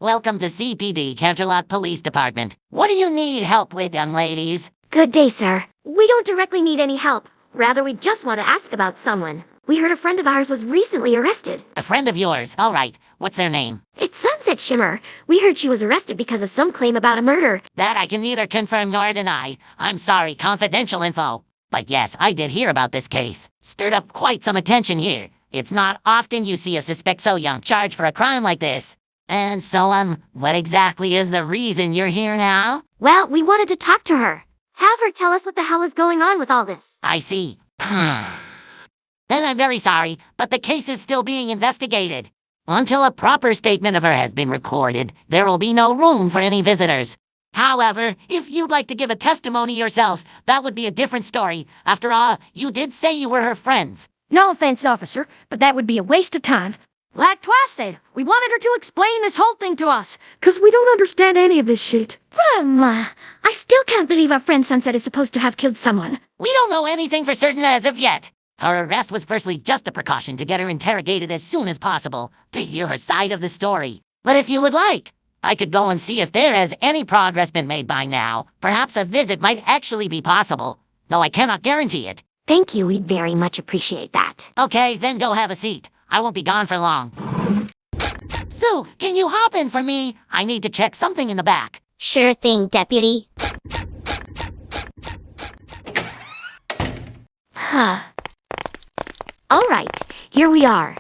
Welcome to CPD, Canterlot Police Department. What do you need help with, young ladies? Good day, sir. We don't directly need any help. Rather, we just want to ask about someone. We heard a friend of ours was recently arrested. A friend of yours? All right. What's their name? It's Sunset Shimmer. We heard she was arrested because of some claim about a murder. That I can neither confirm nor deny. I'm sorry, confidential info. But yes, I did hear about this case. Stirred up quite some attention here. It's not often you see a suspect so young charged for a crime like this. And so, what exactly is the reason you're here now? Well, we wanted to talk to her. Have her tell us what the hell is going on with all this. I see. Then I'm very sorry, but the case is still being investigated. Until a proper statement of her has been recorded, there will be no room for any visitors. However, if you'd like to give a testimony yourself, that would be a different story. After all, you did say you were her friends. No offense, officer, but that would be a waste of time. Like Twice said, we wanted her to explain this whole thing to us, 'cause we don't understand any of this shit. I still can't believe our friend Sunset is supposed to have killed someone. We don't know anything for certain as of yet. Her arrest was firstly just a precaution to get her interrogated as soon as possible, to hear her side of the story. But if you would like, I could go and see if there has any progress been made by now. Perhaps a visit might actually be possible, though I cannot guarantee it. Thank you, we'd very much appreciate that. Okay, then go have a seat. I won't be gone for long. Sue, can you hop in for me? I need to check something in the back. Sure thing, Deputy. All right, here we are.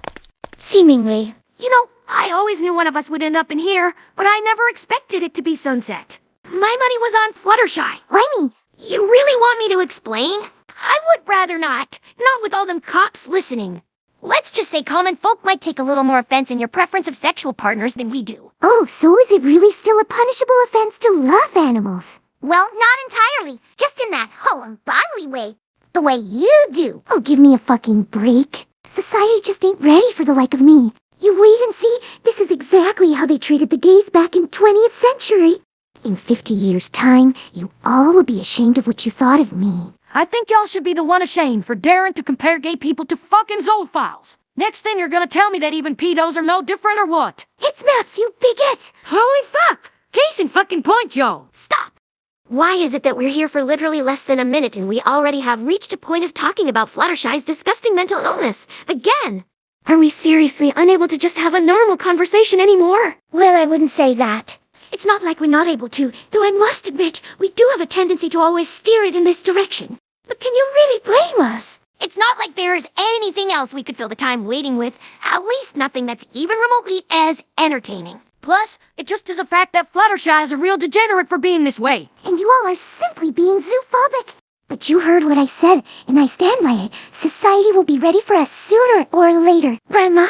Seemingly. You know, I always knew one of us would end up in here, but I never expected it to be Sunset. My money was on Fluttershy. Limey, you really want me to explain? I would rather not with all them cops listening. Let's just say common folk might take a little more offense in your preference of sexual partners than we do. Oh, so is it really still a punishable offense to love animals? Well, not entirely. Just in that whole unbodily way. The way you do. Oh, give me a fucking break. Society just ain't ready for the like of me. You wait and see, this is exactly how they treated the gays back in 20th century. In 50 years' time, you all will be ashamed of what you thought of me. I think y'all should be the one ashamed for daring to compare gay people to fucking zoophiles. Next thing you're gonna tell me that even pedos are no different or what? It's maps, you bigot! Holy fuck! Case in fucking point, yo! Stop! Why is it that we're here for literally less than a minute and we already have reached a point of talking about Fluttershy's disgusting mental illness? Again! Are we seriously unable to just have a normal conversation anymore? Well, I wouldn't say that. It's not like we're not able to, though I must admit, we do have a tendency to always steer it in this direction. But can you really blame us? It's not like there is anything else we could fill the time waiting with, at least nothing that's even remotely as entertaining. Plus, it just is a fact that Fluttershy is a real degenerate for being this way. And you all are simply being zoophobic. But you heard what I said, and I stand by it. Society will be ready for us sooner or later. Grandma,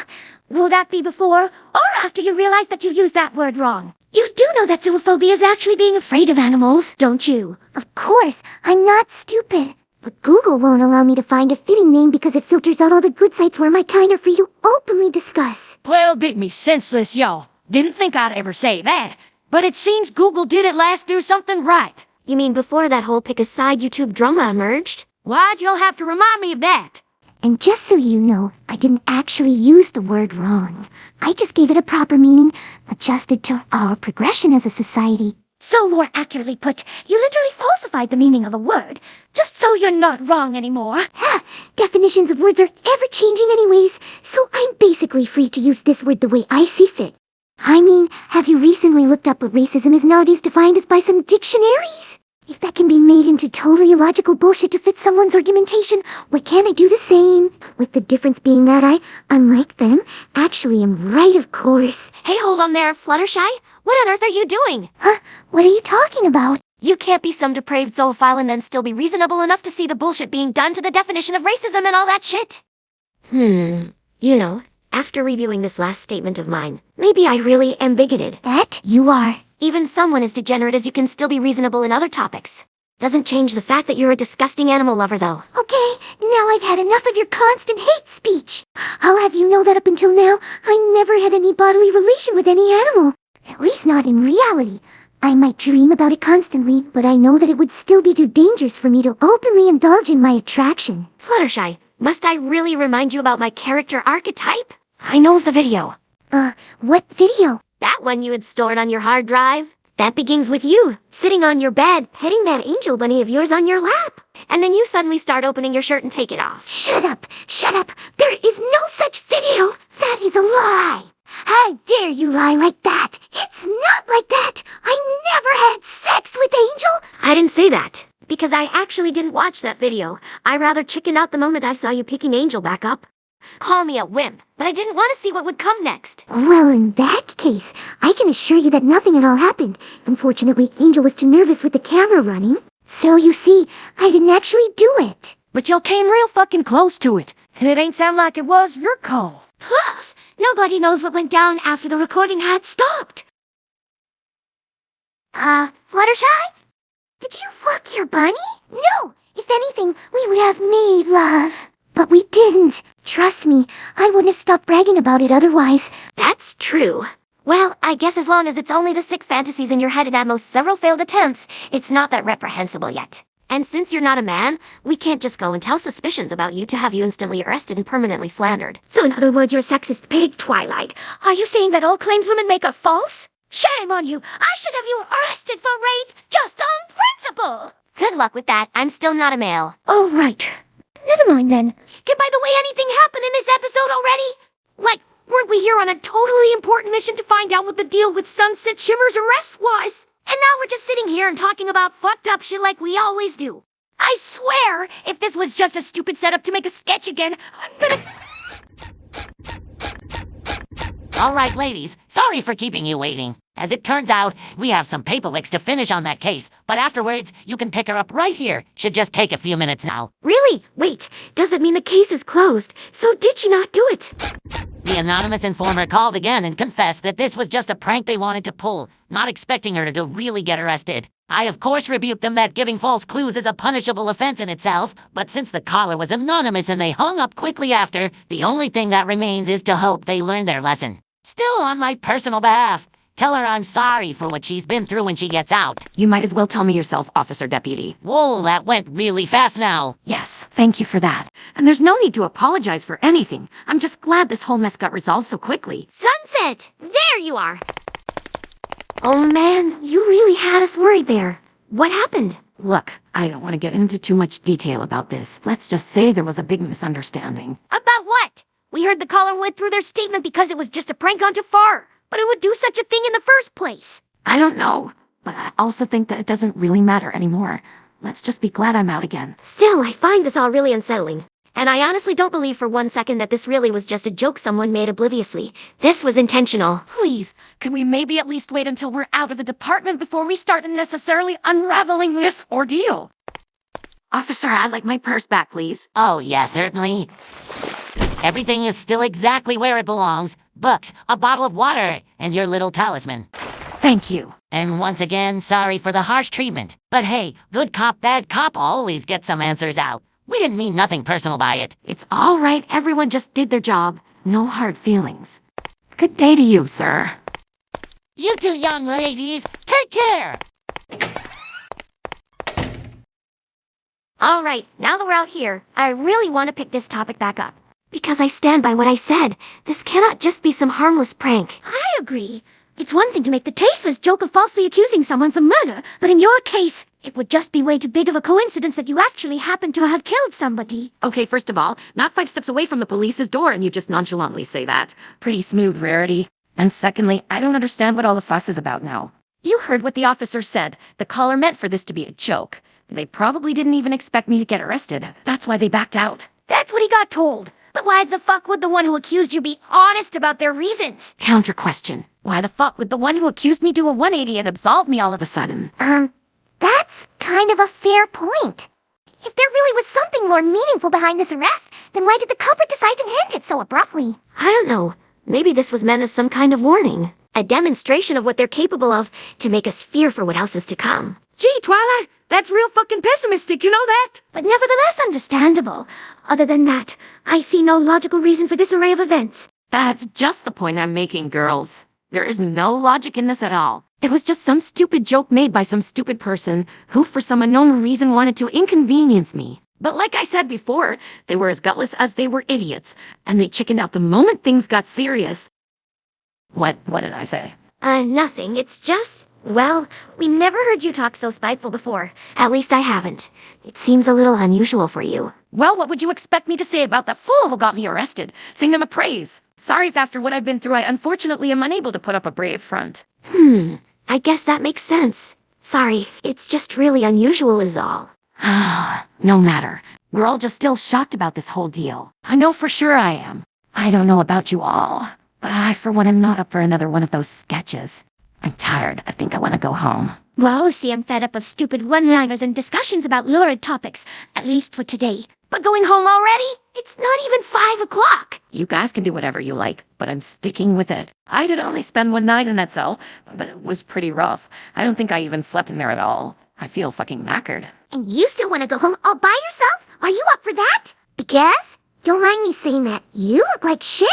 will that be before or after you realize that you used that word wrong? You do know that zoophobia is actually being afraid of animals, don't you? Of course, I'm not stupid. But Google won't allow me to find a fitting name because it filters out all the good sites where my kind are free to openly discuss. Well, beat me senseless, y'all. Didn't think I'd ever say that. But it seems Google did at last do something right. You mean before that whole pick a side YouTube drama emerged? Why'd y'all have to remind me of that? And just so you know, I didn't actually use the word wrong. I just gave it a proper meaning, adjusted to our progression as a society. So more accurately put, you literally falsified the meaning of a word, just so you're not wrong anymore. Definitions of words are ever-changing anyways, so I'm basically free to use this word the way I see fit. I mean, have you recently looked up what racism is nowadays defined as by some dictionaries? If that can be made into totally illogical bullshit to fit someone's argumentation, why can't I do the same? With the difference being that I, unlike them, actually am right, of course. Hey, hold on there, Fluttershy. What on earth are you doing? Huh? What are you talking about? You can't be some depraved zoophile and then still be reasonable enough to see the bullshit being done to the definition of racism and all that shit. You know, after reviewing this last statement of mine, maybe I really am bigoted. That you are. Even someone as degenerate as you can still be reasonable in other topics. Doesn't change the fact that you're a disgusting animal lover, though. Okay, now I've had enough of your constant hate speech. I'll have you know that up until now, I never had any bodily relation with any animal. At least not in reality. I might dream about it constantly, but I know that it would still be too dangerous for me to openly indulge in my attraction. Fluttershy, must I really remind you about my character archetype? I know the video. What video? That one you had stored on your hard drive? That begins with you, sitting on your bed, petting that angel bunny of yours on your lap. And then you suddenly start opening your shirt and take it off. Shut up! Shut up! There is no such video! That is a lie! How dare you lie like that? It's not like that! I never had sex with Angel! I didn't say that, because I actually didn't watch that video. I rather chickened out the moment I saw you picking Angel back up. Call me a wimp, but I didn't want to see what would come next. Well, in that case, I can assure you that nothing at all happened. Unfortunately, Angel was too nervous with the camera running. So you see, I didn't actually do it. But you came real fucking close to it, and it ain't sound like it was your call. Plus, nobody knows what went down after the recording had stopped. Fluttershy? Did you fuck your bunny? No! If anything, we would have made love. But we didn't. Trust me, I wouldn't have stopped bragging about it otherwise. That's true. Well, I guess as long as it's only the sick fantasies in your head and at most several failed attempts, it's not that reprehensible yet. And since you're not a man, we can't just go and tell suspicions about you to have you instantly arrested and permanently slandered. So in other words, you're a sexist pig, Twilight. Are you saying that all claims women make are false? Shame on you! I should have you arrested for rape just on principle! Good luck with that. I'm still not a male. Oh, right. Never mind then. By the way, anything happened in this episode already? Like, weren't we here on a totally important mission to find out what the deal with Sunset Shimmer's arrest was? And now we're just sitting here and talking about fucked up shit like we always do. I swear, if this was just a stupid setup to make a sketch again, I'm gonna... All right, ladies, sorry for keeping you waiting. As it turns out, we have some paperwork to finish on that case, but afterwards, you can pick her up right here. Should just take a few minutes now. Really? Wait, does that mean the case is closed? So did you not do it? The anonymous informer called again and confessed that this was just a prank they wanted to pull, not expecting her to really get arrested. I of course rebuked them that giving false clues is a punishable offense in itself, but since the caller was anonymous and they hung up quickly after, the only thing that remains is to hope they learn their lesson. Still, on my personal behalf, tell her I'm sorry for what she's been through when she gets out. You might as well tell me yourself, Officer Deputy. Whoa, that went really fast now. Yes, thank you for that. And there's no need to apologize for anything. I'm just glad this whole mess got resolved so quickly. Sunset! There you are! Oh man, you really had us worried there. What happened? Look, I don't want to get into too much detail about this. Let's just say there was a big misunderstanding. About what? We heard the caller went through their statement because it was just a prank on Jafar. But it would do such a thing in the first place. I don't know, but I also think that it doesn't really matter anymore. Let's just be glad I'm out again. Still, I find this all really unsettling. And I honestly don't believe for one second that this really was just a joke someone made obliviously. This was intentional. Please, can we maybe at least wait until we're out of the department before we start unnecessarily unraveling this ordeal? Officer, I'd like my purse back, please. Oh, yeah, certainly. Everything is still exactly where it belongs. Books, a bottle of water, and your little talisman. Thank you. And once again, sorry for the harsh treatment. But hey, good cop, bad cop always get some answers out. We didn't mean nothing personal by it. It's all right. Everyone just did their job. No hard feelings. Good day to you, sir. You two young ladies, take care! All right, now that we're out here, I really want to pick this topic back up. Because I stand by what I said. This cannot just be some harmless prank. I agree. It's one thing to make the tasteless joke of falsely accusing someone for murder, but in your case, it would just be way too big of a coincidence that you actually happen to have killed somebody. Okay, first of all, not 5 steps away from the police's door and you just nonchalantly say that. Pretty smooth, Rarity. And secondly, I don't understand what all the fuss is about now. You heard what the officer said. The caller meant for this to be a joke. They probably didn't even expect me to get arrested. That's why they backed out. That's what he got told. But why the fuck would the one who accused you be honest about their reasons? Counter question. Why the fuck would the one who accused me do a 180 and absolve me all of a sudden? That's kind of a fair point. If there really was something more meaningful behind this arrest, then why did the culprit decide to end it so abruptly? I don't know. Maybe this was meant as some kind of warning. A demonstration of what they're capable of to make us fear for what else is to come. Gee, Twilight, that's real fucking pessimistic, you know that? But nevertheless understandable. Other than that, I see no logical reason for this array of events. That's just the point I'm making, girls. There is no logic in this at all. It was just some stupid joke made by some stupid person who, for some unknown reason, wanted to inconvenience me. But like I said before, they were as gutless as they were idiots, and they chickened out the moment things got serious. What did I say? Nothing. It's just, well, we never heard you talk so spiteful before. At least I haven't. It seems a little unusual for you. Well, what would you expect me to say about that fool who got me arrested? Sing them a praise. Sorry if after what I've been through I unfortunately am unable to put up a brave front. I guess that makes sense. Sorry, it's just really unusual is all. No matter. We're all just still shocked about this whole deal. I know for sure I am. I don't know about you all, but I for one am not up for another one of those sketches. I'm tired. I think I want to go home. Well, see, I'm fed up of stupid one-liners and discussions about lurid topics, at least for today. But going home already? It's not even 5 o'clock. You guys can do whatever you like, but I'm sticking with it. I did only spend one night in that cell, but it was pretty rough. I don't think I even slept in there at all. I feel fucking knackered. And you still want to go home all by yourself? Are you up for that? Because, don't mind me saying that, you look like shit.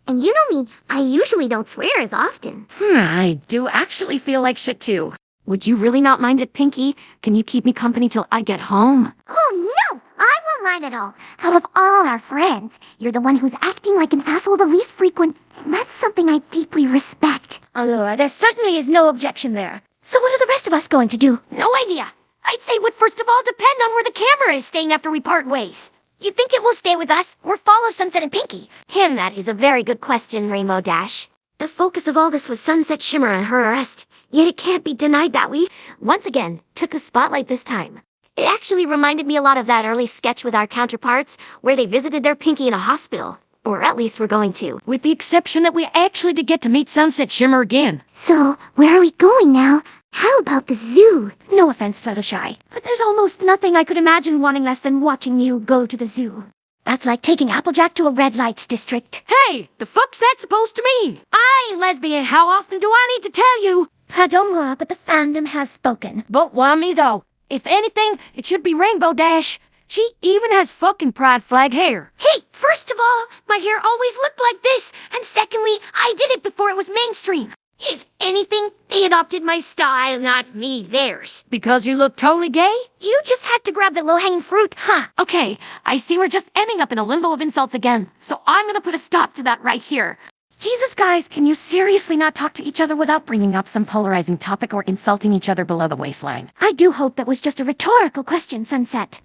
And you know me, I usually don't swear as often. I do actually feel like shit too. Would you really not mind it, Pinky? Can you keep me company till I get home? Oh no, I won't mind at all. Out of all our friends, you're the one who's acting like an asshole the least frequent, and that's something I deeply respect. Allura, there certainly is no objection there. So what are the rest of us going to do? No idea. I'd say it would first of all depend on where the camera is staying after we part ways. You think it will stay with us, or follow Sunset and Pinky? That is a very good question, Rainbow Dash. The focus of all this was Sunset Shimmer and her arrest, yet it can't be denied that we, once again, took a spotlight this time. It actually reminded me a lot of that early sketch with our counterparts, where they visited their Pinky in a hospital. Or at least we're going to. With the exception that we actually did get to meet Sunset Shimmer again. So, where are we going now? How about the zoo? No offense, Fluttershy, but there's almost nothing I could imagine wanting less than watching you go to the zoo. That's like taking Applejack to a red lights district. Hey, the fuck's that supposed to mean? I ain't lesbian. How often do I need to tell you? Pardon moi, but the fandom has spoken. But why me though? If anything, it should be Rainbow Dash. She even has fucking pride flag hair. Hey, first of all, my hair always looked like this, and secondly, I did it before it was mainstream. If anything, they adopted my style, not me theirs. Because you look totally gay? You just had to grab the low-hanging fruit, huh? Okay, I see we're just ending up in a limbo of insults again, so I'm gonna put a stop to that right here. Jesus, guys, can you seriously not talk to each other without bringing up some polarizing topic or insulting each other below the waistline? I do hope that was just a rhetorical question, Sunset.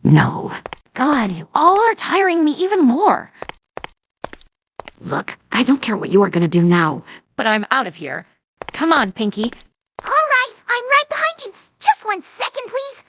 No. God, you all are tiring me even more. Look, I don't care what you are gonna do now, but I'm out of here. Come on, Pinky. All right, I'm right behind you. Just 1 second, please.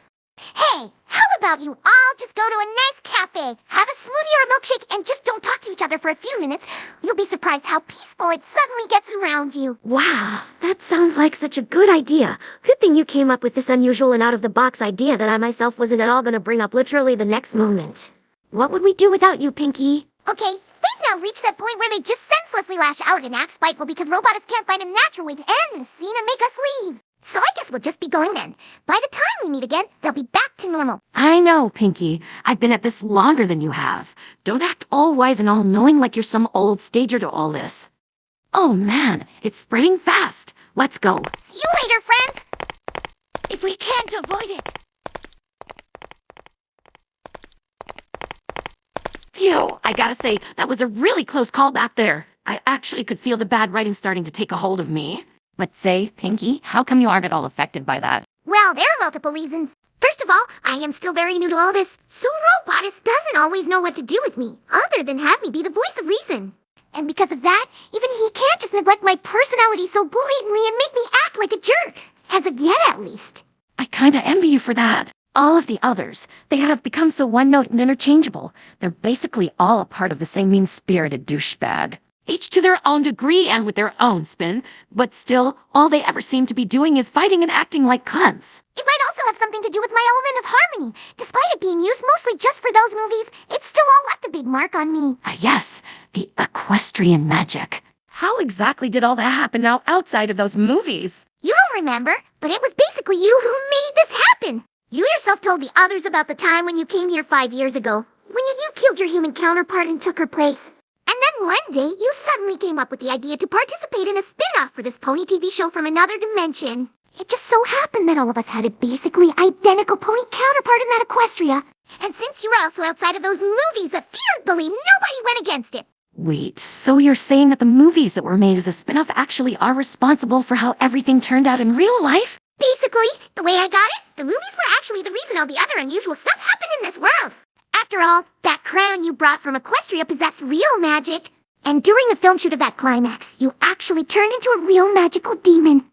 Hey, how about you all just go to a nice cafe, have a smoothie or a milkshake, and just don't talk to each other for a few minutes? You'll be surprised how peaceful it suddenly gets around you. Wow, that sounds like such a good idea. Good thing you came up with this unusual and out-of-the-box idea that I myself wasn't at all going to bring up literally the next moment. What would we do without you, Pinky? Okay, they've now reached that point where they just senselessly lash out and act spiteful because robots can't find a natural way to end the scene and make us leave. So I guess we'll just be going then. By the time we meet again, they'll be back to normal. I know, Pinky. I've been at this longer than you have. Don't act all wise and all knowing like you're some old stager to all this. Oh man, it's spreading fast. Let's go. See you later, friends! If we can't avoid it. Phew, I gotta say, that was a really close call back there. I actually could feel the bad writing starting to take a hold of me. But say, Pinky, how come you aren't at all affected by that? Well, there are multiple reasons. First of all, I am still very new to all this, so Robotus doesn't always know what to do with me, other than have me be the voice of reason. And because of that, even he can't just neglect my personality so blatantly and make me act like a jerk. As of yet, at least. I kinda envy you for that. All of the others, they have become so one-note and interchangeable. They're basically all a part of the same mean-spirited douchebag. Each to their own degree and with their own spin, but still, all they ever seem to be doing is fighting and acting like cunts. It might also have something to do with my element of harmony. Despite it being used mostly just for those movies, it still all left a big mark on me. Yes, the equestrian magic. How exactly did all that happen now outside of those movies? You don't remember, but it was basically you who made this happen. You yourself told the others about the time when you came here 5 years ago, when you killed your human counterpart and took her place. And then one day, you suddenly came up with the idea to participate in a spin-off for this pony TV show from another dimension. It just so happened that all of us had a basically identical pony counterpart in that Equestria. And since you were also outside of those movies, a fear believe nobody went against it. Wait, so you're saying that the movies that were made as a spin-off actually are responsible for how everything turned out in real life? Basically, the way I got it, the movies were actually the reason all the other unusual stuff happened in this world. After all, that crown you brought from Equestria possessed real magic. And during the film shoot of that climax, you actually turned into a real magical demon.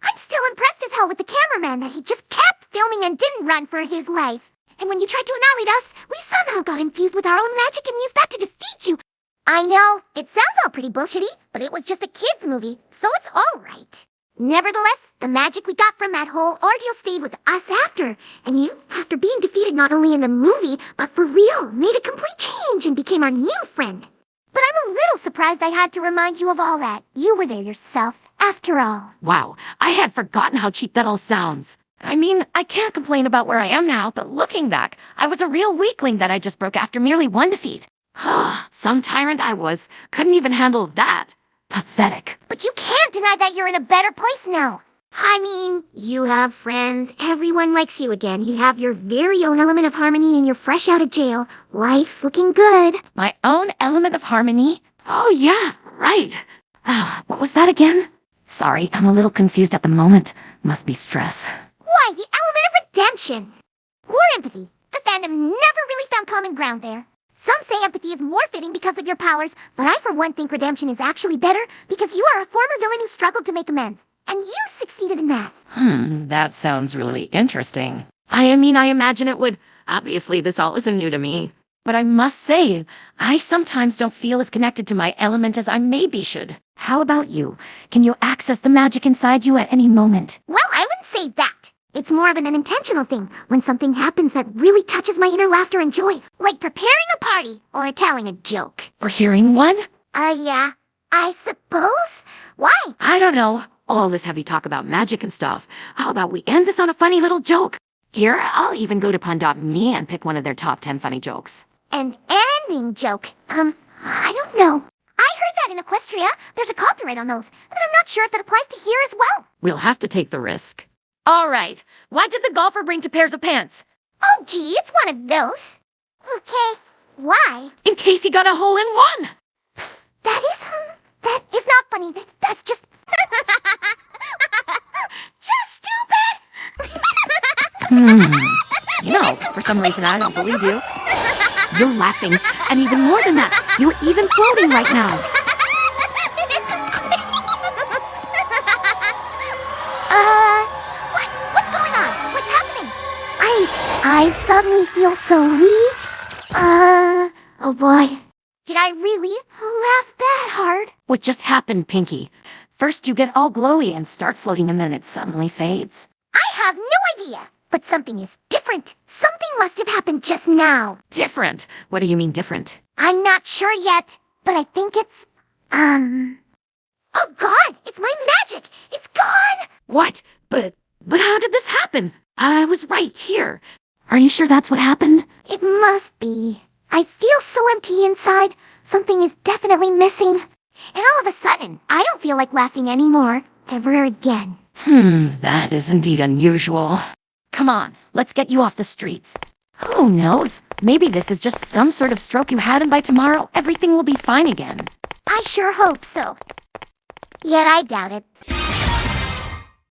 I'm still impressed as hell with the cameraman that he just kept filming and didn't run for his life. And when you tried to annihilate us, we somehow got infused with our own magic and used that to defeat you. I know, it sounds all pretty bullshitty, but it was just a kid's movie, so it's all right. Nevertheless, the magic we got from that whole ordeal stayed with us after. And you, after being defeated not only in the movie, but for real, made a complete change and became our new friend. But I'm a little surprised I had to remind you of all that. You were there yourself, after all. Wow, I had forgotten how cheap that all sounds. I mean, I can't complain about where I am now, but looking back, I was a real weakling that I just broke after merely one defeat. Some tyrant I was. Couldn't even handle that. Pathetic. But you can't deny that you're in a better place now. I mean, you have friends, everyone likes you again, you have your very own element of harmony and you're fresh out of jail. Life's looking good. My own element of harmony? Oh yeah, right. What was that again? Sorry, I'm a little confused at the moment. Must be stress. Why, the element of redemption. Or empathy. The fandom never really found common ground there. Some say empathy is more fitting because of your powers, but I for one think redemption is actually better because you are a former villain who struggled to make amends. And you succeeded in that. That sounds really interesting. I mean, I imagine it would. Obviously, this all isn't new to me. But I must say, I sometimes don't feel as connected to my element as I maybe should. How about you? Can you access the magic inside you at any moment? Well, I wouldn't say that. It's more of an unintentional thing when something happens that really touches my inner laughter and joy. Like preparing a party or telling a joke. Or hearing one? Yeah. I suppose. Why? I don't know. All this heavy talk about magic and stuff. How about we end this on a funny little joke? Here, I'll even go to Pun.me and pick one of their top 10 funny jokes. An ending joke. I don't know. I heard that in Equestria. There's a copyright on those, but I'm not sure if that applies to here as well. We'll have to take the risk. All right. What did the golfer bring 2 pairs of pants? Oh, gee, it's one of those. Okay. Why? In case he got a hole in one. That is not funny. That's just... just stupid! No, for some reason I don't believe you. You're laughing, and even more than that, you're even floating right now. What's going on? What's happening? I suddenly feel so weak. Oh boy. Did I really laugh that hard? What just happened, Pinky? First you get all glowy and start floating, and then it suddenly fades. I have no idea. But something is different. Something must have happened just now. Different? What do you mean different? I'm not sure yet, but I think it's, Oh God, it's my magic! It's gone! What? But how did this happen? I was right here. Are you sure that's what happened? It must be. I feel so empty inside. Something is definitely missing. And all of a sudden, I don't feel like laughing anymore. Ever again. That is indeed unusual. Come on, let's get you off the streets. Who knows? Maybe this is just some sort of stroke you had, and by tomorrow, everything will be fine again. I sure hope so. Yet I doubt it.